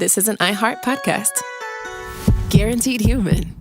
this is an iHeart podcast. Guaranteed human.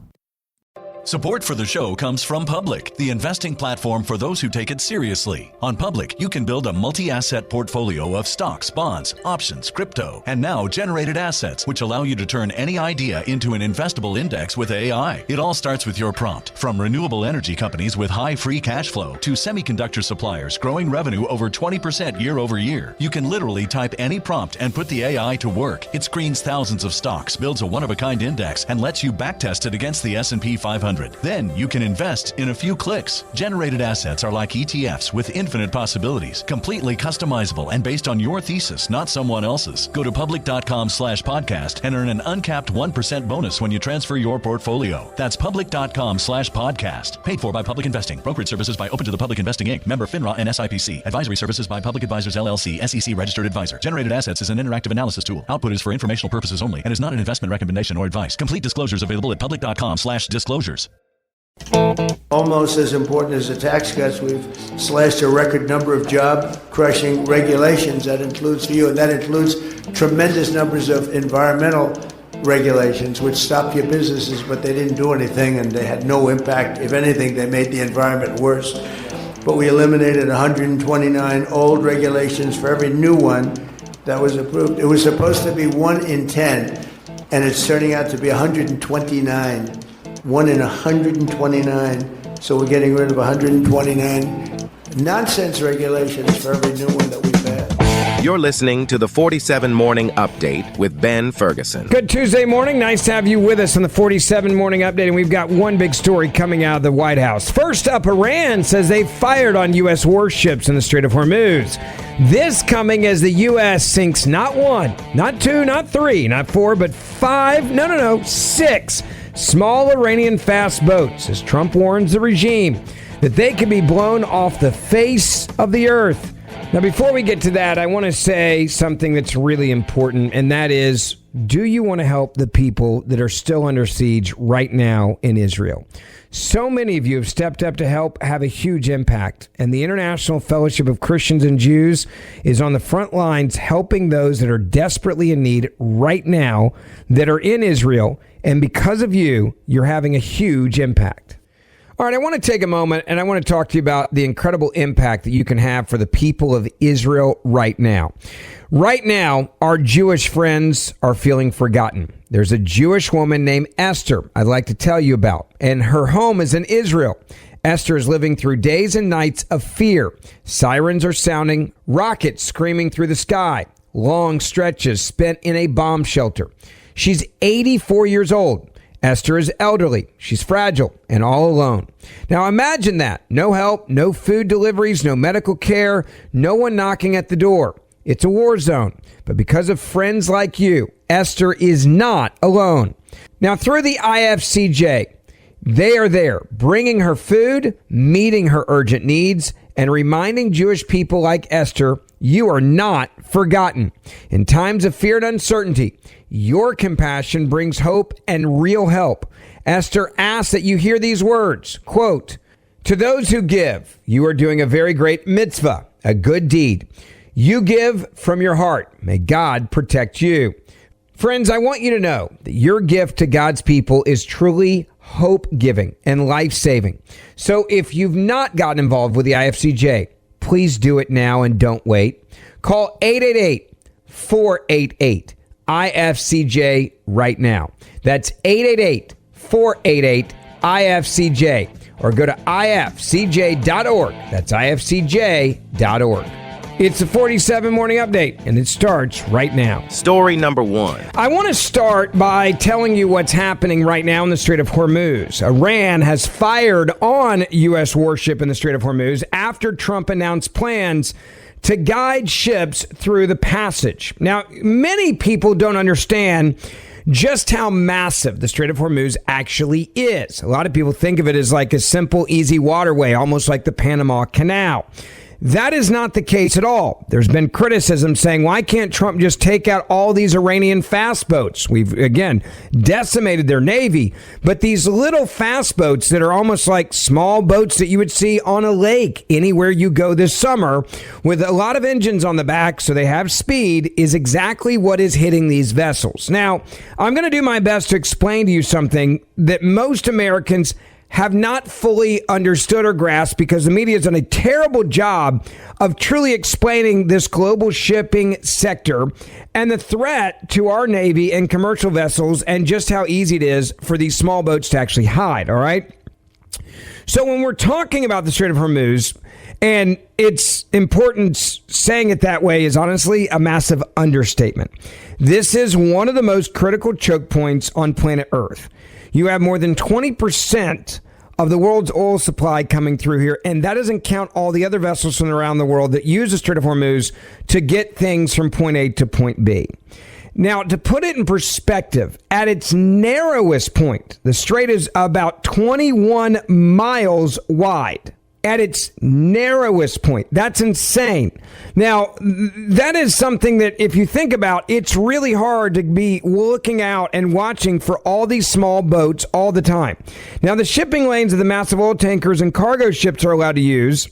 Support for the show comes from Public, the investing platform for those who take it seriously. On Public, you can build a multi-asset portfolio of stocks, bonds, options, crypto, and now generated assets, which allow you to turn any idea into an investable index with AI. It all starts with your prompt. From renewable energy companies with high free cash flow to semiconductor suppliers growing revenue over 20% year over year, you can literally type any prompt and put the AI to work. It screens thousands of stocks, builds a one-of-a-kind index, and lets you backtest it against the S&P 500. Then you can invest in a few clicks. Generated assets are like ETFs with infinite possibilities, completely customizable and based on your thesis, not someone else's. Go to public.com/podcast and earn an uncapped 1% bonus when you transfer your portfolio. That's public.com/podcast. Paid for by Public Investing. Brokerage services by Open to the Public Investing Inc. Member FINRA and SIPC. Advisory services by Public Advisors LLC, SEC registered advisor. Generated assets is an interactive analysis tool. Output is for informational purposes only and is not an investment recommendation or advice. Complete disclosures available at public.com/disclosures. Almost as important as the tax cuts, we've slashed a record number of job-crushing regulations. That includes for you, and that includes tremendous numbers of environmental regulations, which stopped your businesses, but they didn't do anything, and they had no impact. If anything, they made the environment worse. But we eliminated 129 old regulations for every new one that was approved. It was supposed to be 1 in 10, and it's turning out to be 129. 1 in 129, so we're getting rid of 129 nonsense regulations for every new one that we pass. You're listening to the 47 Morning Update with Ben Ferguson. Good Tuesday morning. Nice to have you with us on the 47 Morning Update, and we've got one big story coming out of the White House. First up, Iran says they fired on U.S. warships in the Strait of Hormuz. This coming as the U.S. sinks not 1, not 2, not 3, not 4, but 5, 6 small Iranian fast boats, as Trump warns the regime that they could be blown off the face of the earth. Now, before we get to that, I want to say something that's really important, and that is, do you want to help the people that are still under siege right now in Israel? So many of you have stepped up to help have a huge impact, and the International Fellowship of Christians and Jews is on the front lines helping those that are desperately in need right now that are in Israel, and because of you, you're having a huge impact. All right, I want to take a moment and I want to talk to you about the incredible impact that you can have for the people of Israel right now. Right now, our Jewish friends are feeling forgotten. There's a Jewish woman named Esther I'd like to tell you about, and her home is in Israel. Esther is living through days and nights of fear. Sirens are sounding, rockets screaming through the sky, long stretches spent in a bomb shelter. She's 84 years old. Esther is elderly. She's fragile and all alone. Now imagine that. No help, no food deliveries, no medical care, no one knocking at the door. It's a war zone. But because of friends like you, Esther is not alone. Now through the IFCJ, they are there bringing her food, meeting her urgent needs, and reminding Jewish people like Esther, you are not forgotten. In times of fear and uncertainty, your compassion brings hope and real help. Esther asks that you hear these words, quote, to those who give, you are doing a very great mitzvah, a good deed. You give from your heart. May God protect you. Friends, I want you to know that your gift to God's people is truly hope-giving and life-saving. So if you've not gotten involved with the IFCJ, please do it now and don't wait. Call 888-488-IFCJ right now. That's 888-488-IFCJ. Or go to ifcj.org. That's ifcj.org. It's the 47 Morning Update, and it starts right now. Story number 1. I want to start by telling you what's happening right now in the Strait of Hormuz. Iran has fired on U.S. warship in the Strait of Hormuz after Trump announced plans to guide ships through the passage. Now, many people don't understand just how massive the Strait of Hormuz actually is. A lot of people think of it as like a simple, easy waterway, almost like the Panama Canal. that is not the case at all. There's been criticism saying, why can't Trump just take out all these Iranian fast boats? We've, again, decimated their Navy. But these little fast boats that are almost like small boats that you would see on a lake anywhere you go this summer with a lot of engines on the back so they have speed is exactly what is hitting these vessels. Now, I'm going to do my best to explain to you something that most Americans have not fully understood or grasped because the media has done a terrible job of truly explaining this global shipping sector and the threat to our Navy and commercial vessels and just how easy it is for these small boats to actually hide, all right? So when we're talking about the Strait of Hormuz, and its importance, saying it that way is honestly a massive understatement. This is one of the most critical choke points on planet Earth. You have more than 20% of the world's oil supply coming through here, and that doesn't count all the other vessels from around the world that use the Strait of Hormuz to get things from point A to point B. Now, to put it in perspective, at its narrowest point, the strait is about 21 miles wide. At its narrowest point. That's insane. Now, that is something that if you think about, it's really hard to be looking out and watching for all these small boats all the time. Now, the shipping lanes of the massive oil tankers and cargo ships are allowed to use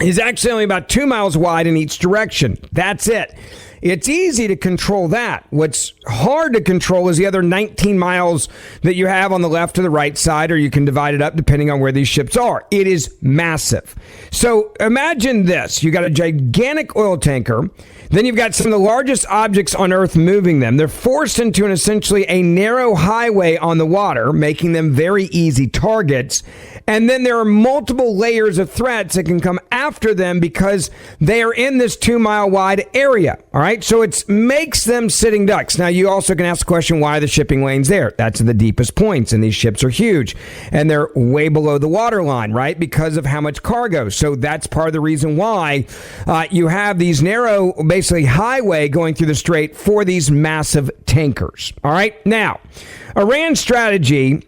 is actually only about 2 miles wide in each direction. That's it. It's easy to control that. What's hard to control is the other 19 miles that you have on the left or the right side, or you can divide it up depending on where these ships are. It is massive. So imagine this. You got a gigantic oil tanker. Then you've got some of the largest objects on Earth moving them. They're forced into essentially a narrow highway on the water, making them very easy targets. And then there are multiple layers of threats that can come after them because they are in this 2 mile wide area. All right. So it makes them sitting ducks. Now, you also can ask the question, why are the shipping lanes there? That's the deepest points. And these ships are huge and they're way below the water line, right? Because of how much cargo. So that's part of the reason why you have these narrow, basically highway going through the strait for these massive tankers. All right. Now, Iran's strategy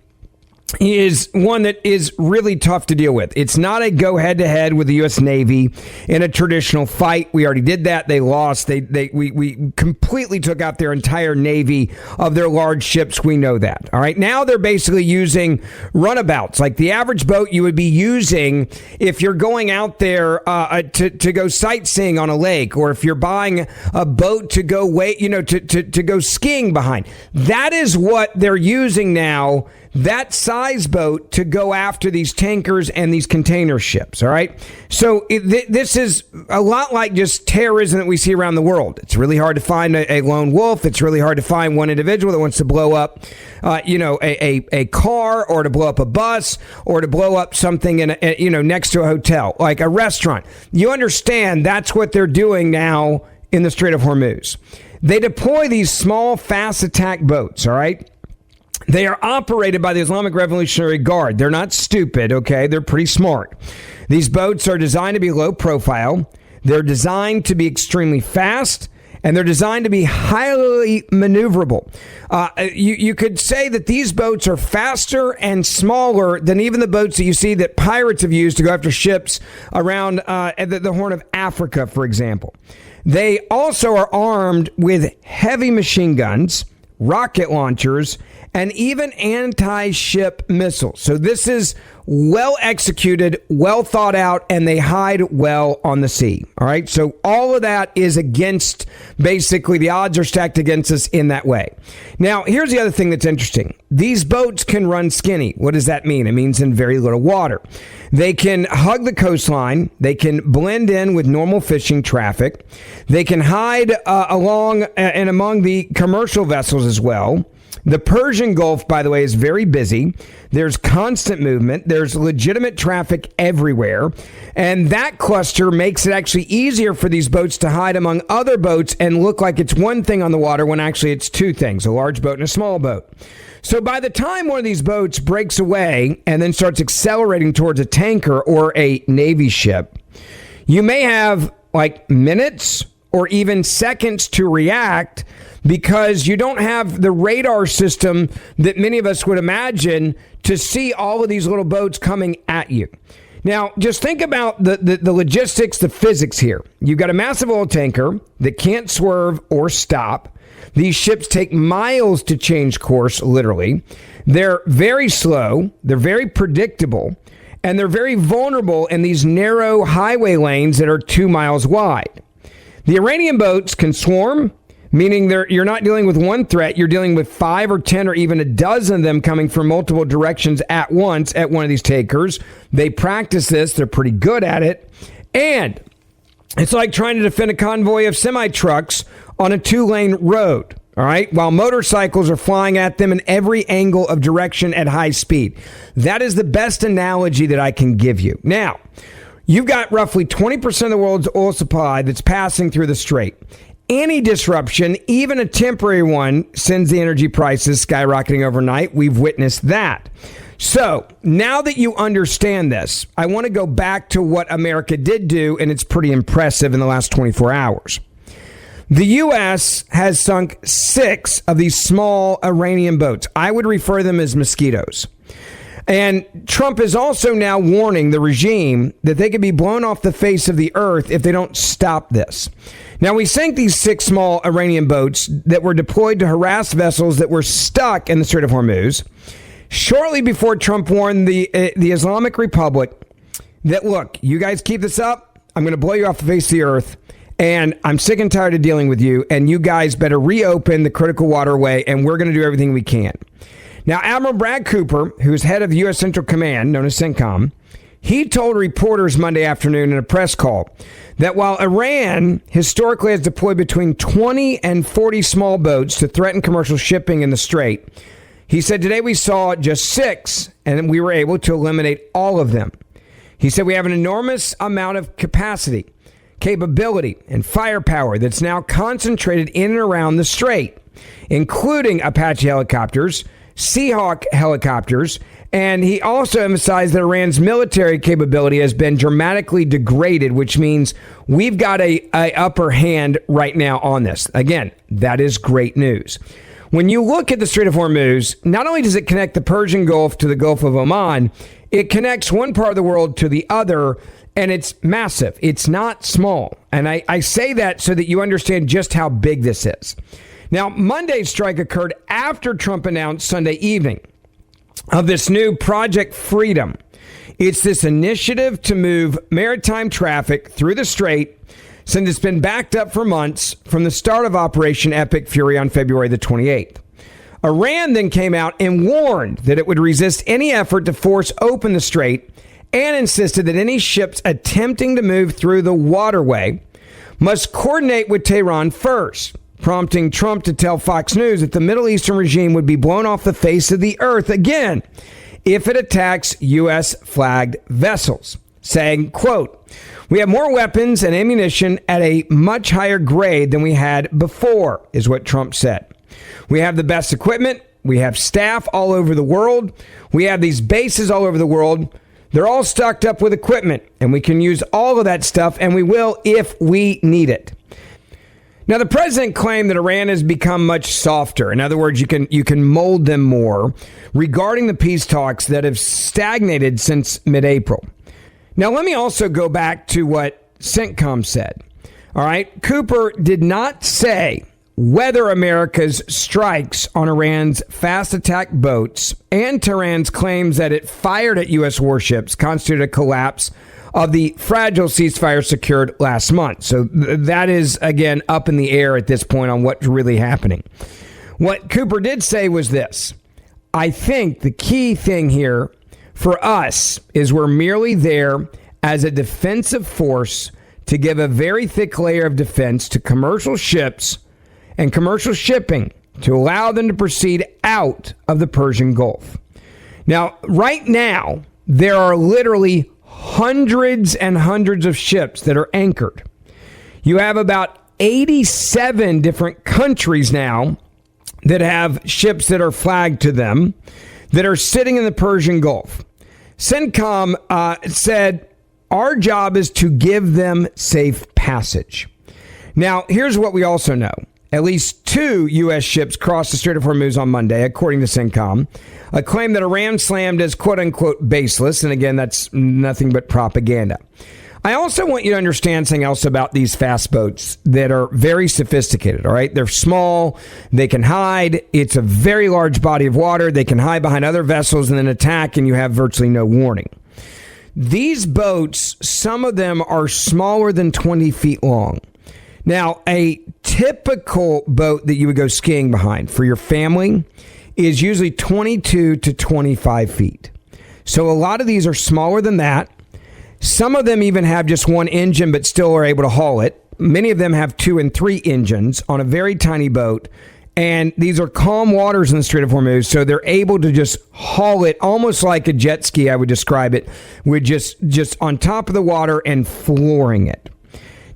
is one that is really tough to deal with. It's not a go head-to-head with the U.S. Navy in a traditional fight. We already did that. They lost. We completely took out their entire Navy of their large ships. We know that. All right. Now they're basically using runabouts, like the average boat you would be using if you're going out there to go sightseeing on a lake, or if you're buying a boat to go to go skiing behind. That is what they're using now. That size boat to go after these tankers and these container ships. All right. So this is a lot like just terrorism that we see around the world. It's really hard to find a lone wolf. It's really hard to find one individual that wants to blow up, a car, or to blow up a bus, or to blow up something next to a hotel, like a restaurant. You understand that's what they're doing now in the Strait of Hormuz. They deploy these small, fast attack boats. All right. They are operated by the Islamic Revolutionary Guard. They're not stupid, okay? They're pretty smart. These boats are designed to be low profile. They're designed to be extremely fast, and they're designed to be highly maneuverable. You could say that these boats are faster and smaller than even the boats that you see that pirates have used to go after ships around the Horn of Africa, for example. They also are armed with heavy machine guns, rocket launchers, and even anti-ship missiles. So this is well executed, well thought out, and they hide well on the sea. All right. So all of that is against, basically, the odds are stacked against us in that way. Now, here's the other thing that's interesting. These boats can run skinny. What does that mean? It means in very little water. They can hug the coastline. They can blend in with normal fishing traffic. They can hide along and among the commercial vessels as well. The Persian Gulf, by the way, is very busy. There's constant movement. There's legitimate traffic everywhere. And that cluster makes it actually easier for these boats to hide among other boats and look like it's one thing on the water when actually it's two things, a large boat and a small boat. So by the time one of these boats breaks away and then starts accelerating towards a tanker or a Navy ship, you may have like minutes or even seconds to react, because you don't have the radar system that many of us would imagine to see all of these little boats coming at you. Now, just think about the logistics, the physics here. You've got a massive oil tanker that can't swerve or stop. These ships take miles to change course, literally. They're very slow. They're very predictable. And they're very vulnerable in these narrow highway lanes that are 2 miles wide. The Iranian boats can swarm, meaning you're not dealing with one threat. You're dealing with 5 or 10 or even a dozen of them coming from multiple directions at once at one of these takers. They practice this. They're pretty good at it. And it's like trying to defend a convoy of semi-trucks on a 2-lane road. All right, while motorcycles are flying at them in every angle of direction at high speed. That is the best analogy that I can give you. Now, you've got roughly 20% of the world's oil supply that's passing through the strait. Any disruption, even a temporary one, sends the energy prices skyrocketing overnight. We've witnessed that. So now that you understand this, I want to go back to what America did do, and it's pretty impressive in the last 24 hours. The U.S. has sunk 6 of these small Iranian boats. I would refer them as mosquitoes. And Trump is also now warning the regime that they could be blown off the face of the earth if they don't stop this. Now, we sank these 6 small Iranian boats that were deployed to harass vessels that were stuck in the Strait of Hormuz shortly before Trump warned the Islamic Republic that, look, you guys keep this up, I'm going to blow you off the face of the earth. And I'm sick and tired of dealing with you, and you guys better reopen the critical waterway, and we're going to do everything we can. Now, Admiral Brad Cooper, who's head of the U.S. Central Command, known as CENTCOM, he told reporters Monday afternoon in a press call that while Iran historically has deployed between 20 and 40 small boats to threaten commercial shipping in the Strait, he said, today we saw just 6, and we were able to eliminate all of them. He said, we have an enormous amount of capacity, capability, and firepower that's now concentrated in and around the strait, including Apache helicopters, Seahawk helicopters, and he also emphasized that Iran's military capability has been dramatically degraded, which means we've got a upper hand right now on this. Again, that is great news. When you look at the Strait of Hormuz, not only does it connect the Persian Gulf to the Gulf of Oman, it connects one part of the world to the other. And it's massive. It's not small. And I say that so that you understand just how big this is. Now, Monday's strike occurred after Trump announced Sunday evening of this new Project Freedom. It's this initiative to move maritime traffic through the strait since it's been backed up for months from the start of Operation Epic Fury on February the 28th. Iran then came out and warned that it would resist any effort to force open the strait and insisted that any ships attempting to move through the waterway must coordinate with Tehran first, prompting Trump to tell Fox News that the Middle Eastern regime would be blown off the face of the earth again if it attacks U.S. flagged vessels, saying, quote, we have more weapons and ammunition at a much higher grade than we had before, is what Trump said. We have the best equipment. We have staff all over the world. We have these bases all over the world. They're all stocked up with equipment, and we can use all of that stuff, and we will if we need it. Now, the president claimed that Iran has become much softer. In other words, you can mold them more regarding the peace talks that have stagnated since mid-April. Now, let me also go back to what CENTCOM said. All right, Cooper did not say whether America's strikes on Iran's fast attack boats and Tehran's claims that it fired at U.S. warships constitute a collapse of the fragile ceasefire secured last month. So that is, again, up in the air at this point on what's really happening. What Cooper did say was this. I think the key thing here for us is we're merely there as a defensive force to give a very thick layer of defense to commercial ships and commercial shipping to allow them to proceed out of the Persian Gulf. Now, right now, there are literally hundreds and hundreds of ships that are anchored. You have about 87 different countries now that have ships that are flagged to them that are sitting in the Persian Gulf. CENTCOM said, our job is to give them safe passage. Now, here's what we also know. At least 2 U.S. ships crossed the Strait of Hormuz on Monday, according to CENTCOM. A claim that Iran slammed as quote-unquote baseless. And again, that's nothing but propaganda. I also want you to understand something else about these fast boats that are very sophisticated, all right? They're small. They can hide. It's a very large body of water. They can hide behind other vessels and then attack, and you have virtually no warning. These boats, some of them are smaller than 20 feet long. Now, a typical boat that you would go skiing behind for your family is usually 22 to 25 feet. So a lot of these are smaller than that. Some of them even have just one engine but still are able to haul it. Many of them have 2 and 3 engines on a very tiny boat. And these are calm waters in the Strait of Hormuz, so they're able to just haul it almost like a jet ski, I would describe it, with just on top of the water and flooring it.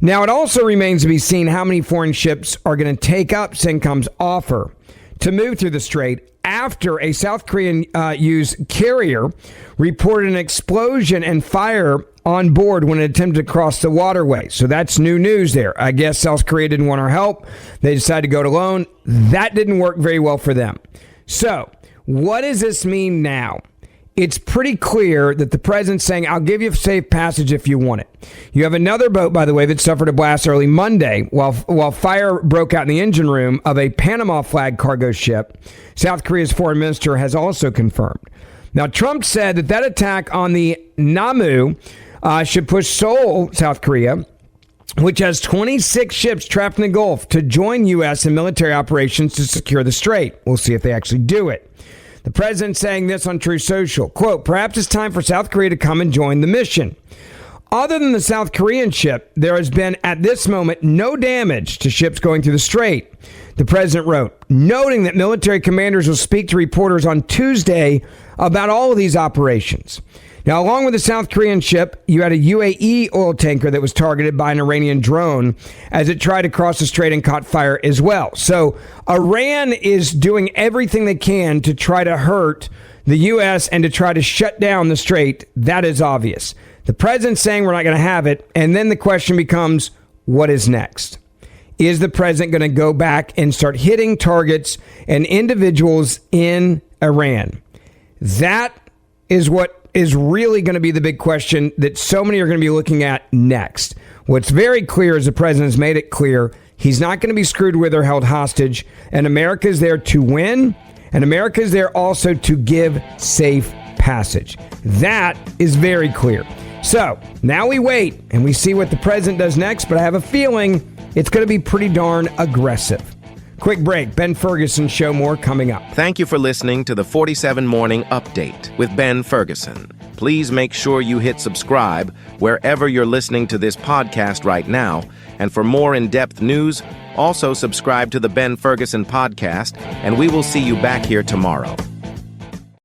Now, it also remains to be seen how many foreign ships are going to take up CENTCOM's offer to move through the strait after a South Korean used carrier reported an explosion and fire on board when it attempted to cross the waterway. So that's new news there. I guess South Korea didn't want our help. They decided to go it alone. That didn't work very well for them. So what does this mean now? It's pretty clear that the president's saying, I'll give you safe passage if you want it. You have another boat, by the way, that suffered a blast early Monday while fire broke out in the engine room of a Panama flag cargo ship. South Korea's foreign minister has also confirmed. Now, Trump said that attack on the Namu should push Seoul, South Korea, which has 26 ships trapped in the Gulf, to join U.S. in military operations to secure the strait. We'll see if they actually do it. The president saying this on Truth Social, quote, perhaps it's time for South Korea to come and join the mission. Other than the South Korean ship, there has been at this moment no damage to ships going through the strait, the president wrote, noting that military commanders will speak to reporters on Tuesday about all of these operations. Now, along with the South Korean ship, you had a UAE oil tanker that was targeted by an Iranian drone as it tried to cross the strait and caught fire as well. So Iran is doing everything they can to try to hurt the U.S. and to try to shut down the strait. That is obvious. The president's saying we're not going to have it. And then the question becomes, what is next? Is the president going to go back and start hitting targets and individuals in Iran? That is what is really going to be the big question that so many are going to be looking at next. What's very clear is the president has made it clear he's not going to be screwed with or held hostage, and America is there to win, and America is there also to give safe passage. That is very clear. So now we wait and we see what the president does next, but I have a feeling it's going to be pretty darn aggressive. Quick break. Ben Ferguson Show more coming up. Thank you for listening to the 47 Morning Update with Ben Ferguson. Please make sure you hit subscribe wherever you're listening to this podcast right now. And for more in-depth news, also subscribe to the Ben Ferguson Podcast, and we will see you back here tomorrow.